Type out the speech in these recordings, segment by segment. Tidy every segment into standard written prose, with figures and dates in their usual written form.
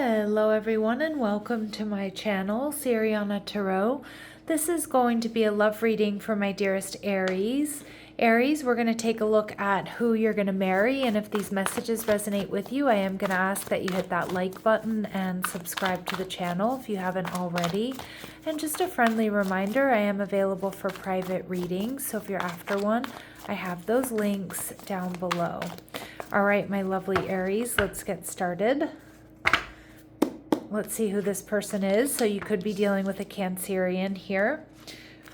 Hello everyone and welcome to my channel, Sirianatarot. This is going to be a love reading for my dearest Aries. Aries, we're going to take a look at who you're going to marry, and if these messages resonate with you, I am going to ask that you hit that like button and subscribe to the channel if you haven't already. And just a friendly reminder, I am available for private readings, so if you're after one, I have those links down below. All right, my lovely Aries, let's get started. Let's see who this person is. So you could be dealing with a Cancerian here.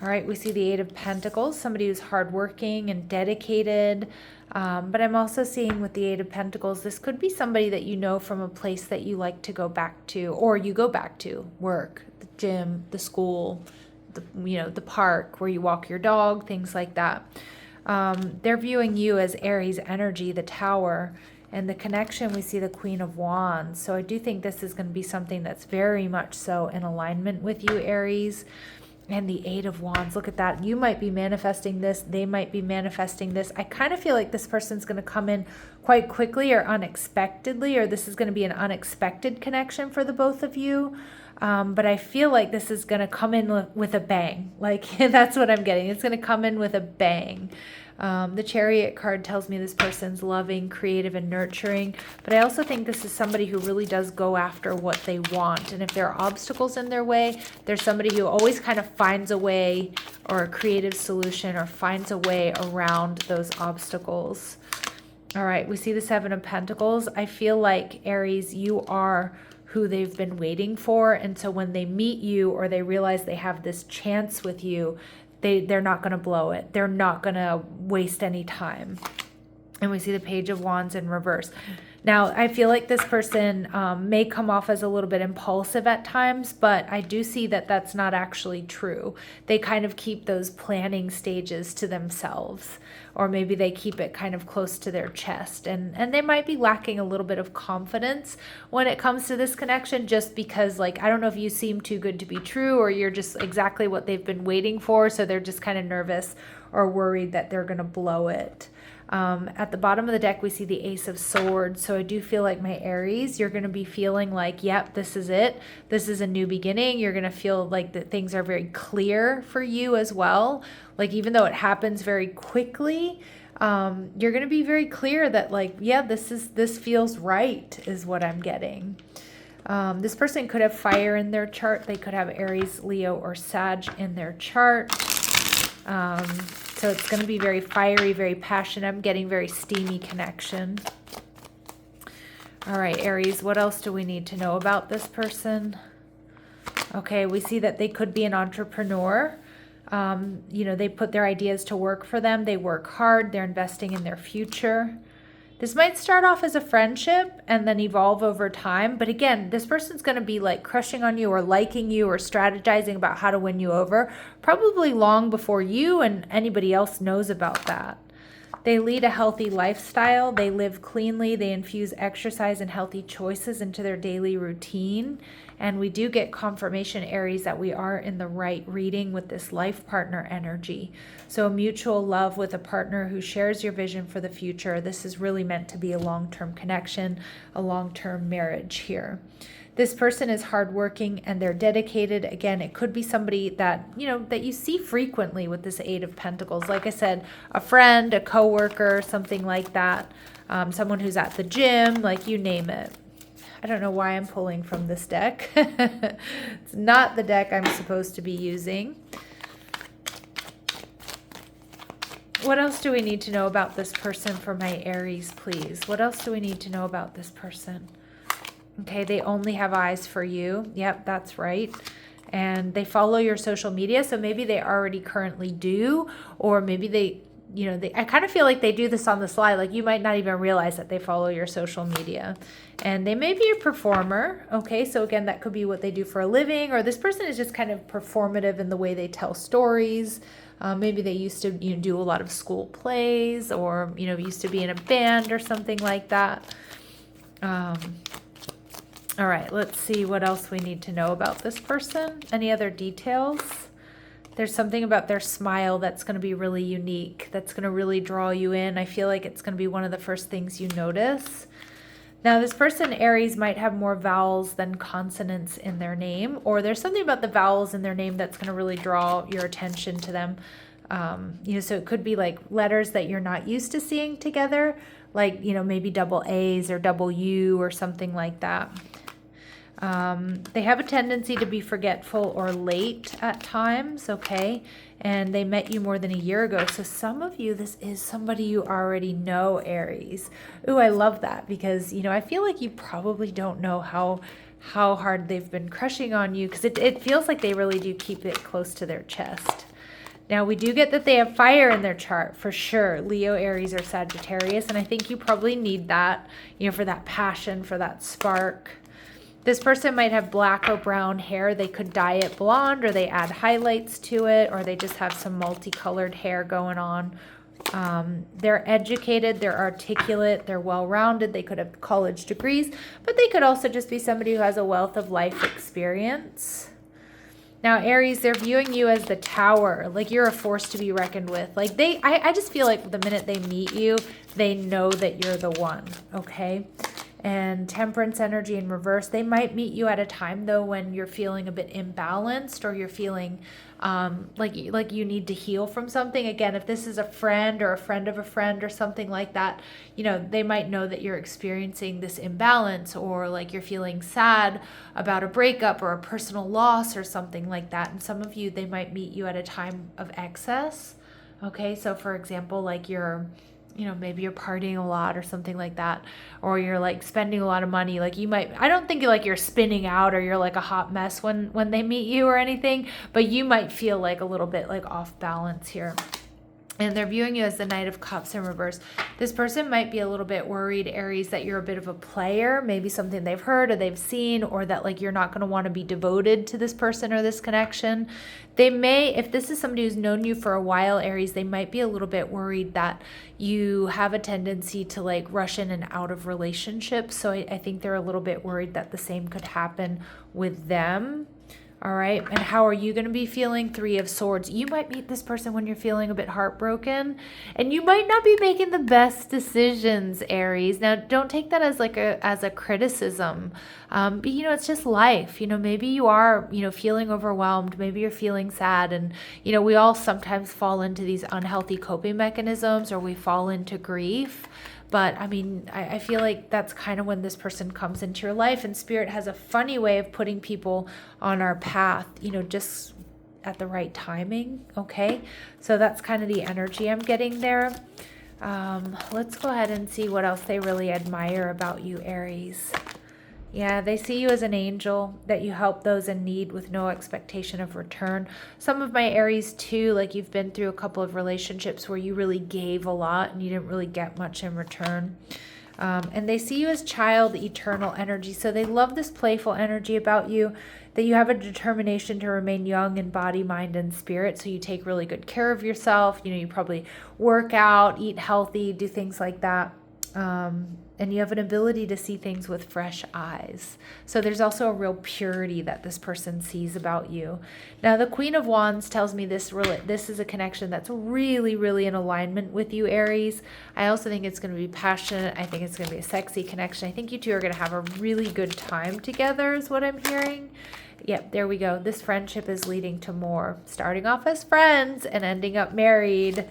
All right, we see the Eight of Pentacles, somebody who's hardworking and dedicated. But I'm also seeing with the Eight of Pentacles, this could be somebody that you know from a place that you like to go back to, or you go back to work, the gym, the school, the park where you walk your dog, things like that. They're viewing you as Aries energy, the Tower. And the connection, we see the Queen of Wands. So I do think this is going to be something that's very much so in alignment with you, Aries. And the Eight of Wands, look at that. You might be manifesting this. They might be manifesting this. I kind of feel like this person's going to come in quite quickly or unexpectedly, or this is going to be an unexpected connection for the both of you. But I feel like this is going to come in with a bang. Like, that's what I'm getting. It's going to come in with a bang. The Chariot card tells me this person's loving, creative, and nurturing. But I also think this is somebody who really does go after what they want. And if there are obstacles in their way, there's somebody who always kind of finds a way or a creative solution or finds a way around those obstacles. All right, we see the Seven of Pentacles. I feel like, Aries, you are who they've been waiting for. And so when they meet you or they realize they have this chance with you, they're not going to blow it. They're not going to waste any time. And we see the Page of Wands in reverse. Now, I feel like this person may come off as a little bit impulsive at times, but I do see that that's not actually true. They kind of keep those planning stages to themselves, or maybe they keep it kind of close to their chest. And they might be lacking a little bit of confidence when it comes to this connection, just because, like, I don't know if you seem too good to be true, or you're just exactly what they've been waiting for, so they're just kind of nervous or worried that they're going to blow it. At the bottom of the deck, we see the Ace of Swords. So I do feel like, my Aries, you're going to be feeling like, yep, this is it. This is a new beginning. You're going to feel like that things are very clear for you as well. Like, even though it happens very quickly, you're going to be very clear that, like, yeah, this feels right, is what I'm getting. This person could have fire in their chart. They could have Aries, Leo, or Sag in their chart. So it's going to be very fiery, very passionate. I'm getting very steamy connection. All right, Aries, what else do we need to know about this person? Okay, we see that they could be an entrepreneur. They put their ideas to work for them. They work hard. They're investing in their future. This might start off as a friendship and then evolve over time. But again, this person's going to be like crushing on you or liking you or strategizing about how to win you over, probably long before you and anybody else knows about that. They lead a healthy lifestyle. They live cleanly. They infuse exercise and healthy choices into their daily routine. And we do get confirmation, Aries, that we are in the right reading with this life partner energy. So a mutual love with a partner who shares your vision for the future. This is really meant to be a long-term connection, a long-term marriage here. This person is hardworking and they're dedicated. Again, it could be somebody that, that you see frequently with this Eight of Pentacles. Like I said, a friend, a coworker, something like that. Someone who's at the gym, like, you name it. I don't know why I'm pulling from this deck. It's not the deck I'm supposed to be using. What else do we need to know about this person for my Aries, please? What else do we need to know about this person? Okay, they only have eyes for you. Yep, that's right. And they follow your social media, so maybe they already currently do, or maybe I kind of feel like they do this on the sly. Like, you might not even realize that they follow your social media. And they may be a performer. Okay, so again, that could be what they do for a living, or this person is just kind of performative in the way they tell stories. Maybe they used to do a lot of school plays, or used to be in a band or something like that. All right, let's see what else we need to know about this person. Any other details? There's something about their smile that's going to be really unique, that's going to really draw you in. I feel like it's going to be one of the first things you notice. Now, this person, Aries, might have more vowels than consonants in their name, or there's something about the vowels in their name that's going to really draw your attention to them. So it could be like letters that you're not used to seeing together, like, maybe double A's or double U or something like that. They have a tendency to be forgetful or late at times, okay? And they met you more than a year ago. So some of you, this is somebody you already know, Aries. Ooh, I love that because, I feel like you probably don't know how hard they've been crushing on you, because it feels like they really do keep it close to their chest. Now, we do get that they have fire in their chart, for sure. Leo, Aries, or Sagittarius. And I think you probably need that, for that passion, for that spark. This person might have black or brown hair. They could dye it blonde, or they add highlights to it, or they just have some multicolored hair going on. They're educated, they're articulate, they're well-rounded. They could have college degrees, but they could also just be somebody who has a wealth of life experience. Now, Aries, they're viewing you as the Tower, like you're a force to be reckoned with. Like I just feel like the minute they meet you, they know that you're the one, okay? And Temperance energy in reverse. They might meet you at a time, though, when you're feeling a bit imbalanced, or you're feeling like you need to heal from something. Again, if this is a friend or a friend of a friend or something like that, they might know that you're experiencing this imbalance, or like you're feeling sad about a breakup or a personal loss or something like that. And some of you, they might meet you at a time of excess. Okay, so for example, like maybe you're partying a lot or something like that, or you're like spending a lot of money. Like I don't think like you're spinning out or you're like a hot mess when they meet you or anything, but you might feel like a little bit like off balance here. And they're viewing you as the Knight of Cups in reverse. This person might be a little bit worried, Aries, that you're a bit of a player, maybe something they've heard or they've seen, or that like you're not going to want to be devoted to this person or this connection. They may, if this is somebody who's known you for a while, Aries, they might be a little bit worried that you have a tendency to like rush in and out of relationships. So I think they're a little bit worried that the same could happen with them. All right. And how are you going to be feeling? Three of Swords. You might meet this person when you're feeling a bit heartbroken, and you might not be making the best decisions, Aries. Now, don't take that as as a criticism. But it's just life. Maybe you are, feeling overwhelmed. Maybe you're feeling sad. And, we all sometimes fall into these unhealthy coping mechanisms, or we fall into grief. But I mean, I feel like that's kind of when this person comes into your life, and Spirit has a funny way of putting people on our path, just at the right timing. Okay. So that's kind of the energy I'm getting there. Let's go ahead and see what else they really admire about you, Aries. Yeah, they see you as an angel, that you help those in need with no expectation of return. Some of my Aries too, like you've been through a couple of relationships where you really gave a lot and you didn't really get much in return. And they see you as child, eternal energy. So they love this playful energy about you, that you have a determination to remain young in body, mind, and spirit. So you take really good care of yourself. You probably work out, eat healthy, do things like that. And you have an ability to see things with fresh eyes. So there's also a real purity that this person sees about you. Now, the Queen of Wands tells me this is a connection that's really, really in alignment with you, Aries. I also think it's going to be passionate. I think it's going to be a sexy connection. I think you two are going to have a really good time together is what I'm hearing. Yep, there we go. This friendship is leading to more. Starting off as friends and ending up married.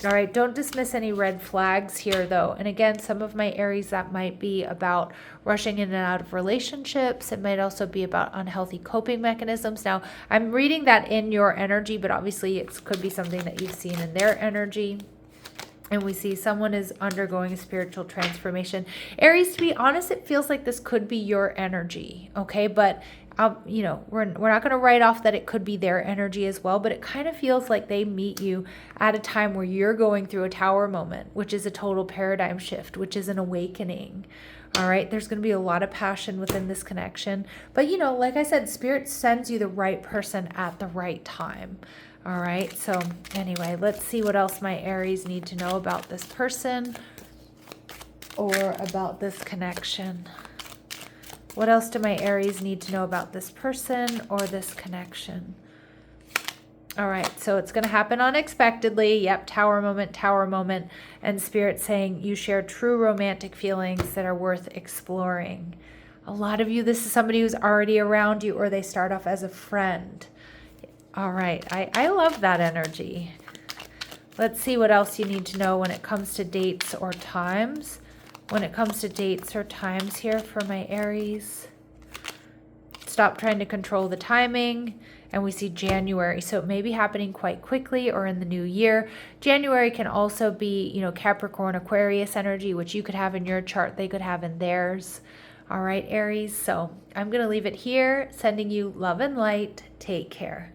All right, don't dismiss any red flags here, though. And again, some of my Aries, that might be about rushing in and out of relationships. It might also be about unhealthy coping mechanisms. Now, I'm reading that in your energy, but obviously it could be something that you've seen in their energy. And we see someone is undergoing a spiritual transformation. Aries, to be honest, it feels like this could be your energy, okay? But we're not going to write off that it could be their energy as well, but it kind of feels like they meet you at a time where you're going through a tower moment, which is a total paradigm shift, which is an awakening. All right, there's going to be a lot of passion within this connection. But, like I said, Spirit sends you the right person at the right time. All right, so anyway, let's see what else my Aries need to know about this person or about this connection. What else do my Aries need to know about this person or this connection? All right, so it's going to happen unexpectedly. Yep, tower moment, and Spirit saying you share true romantic feelings that are worth exploring. A lot of you, this is somebody who's already around you, or they start off as a friend. All right, I love that energy. Let's see what else you need to know when it comes to dates or times. When it comes to dates or times here for my Aries. Stop trying to control the timing. And we see January, so it may be happening quite quickly or in the new year. January can also be, you know, Capricorn, Aquarius energy, which you could have in your chart, they could have in theirs. All right, Aries, so I'm going to leave it here, sending you love and light. Take care.